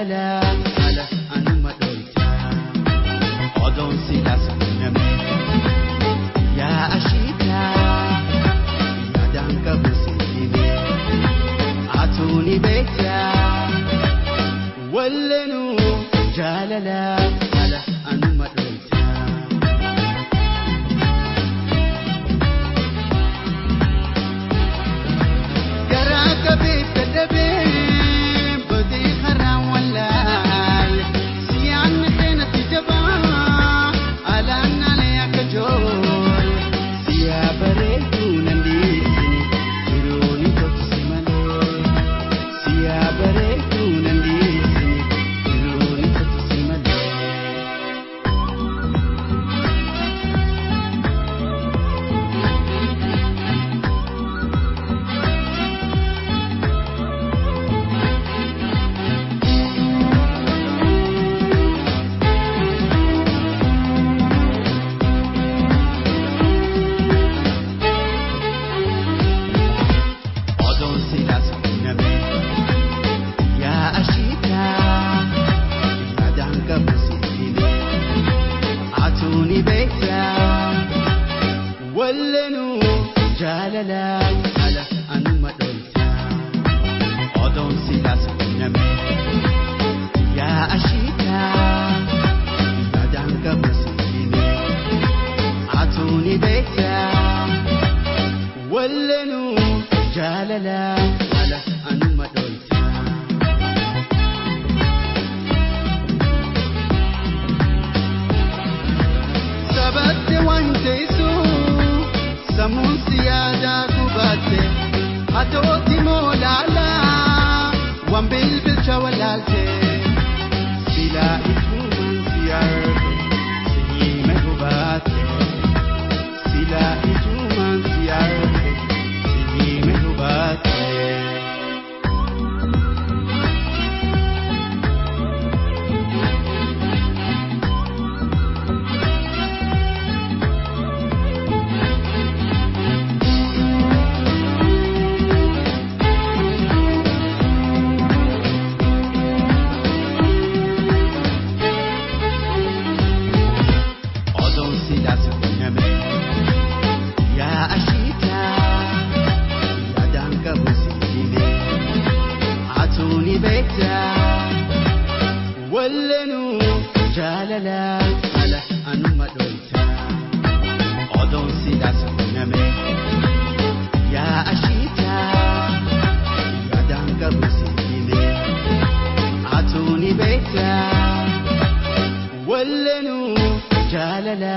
jaalala ala anuma dhoyta odoon sidaas qunname yaa ashiita yaadaan qabu siime atuuni beekta wallenuu jaalala ala anuma dhoyta garaa qabeessa dhabee jaalala ala anuma dhoyta odoon sidaas qunname yaa ashiita yaadaan qabu siime atuuni beekta wallenuu jaalala ala anuma dhoyta sabatte wanteessu samuun siyaada gubate atooti moolala wan bilbilcha walaalte silaa ituman siyaarbe sihime gubate silaa ituman siyaarbe sihime gubate wallenuu jaalala ala anuma dhoyta odoon sidaas qunname yaa ashiita yaadaan qabu siime atuuni beekta wallenuu jaalala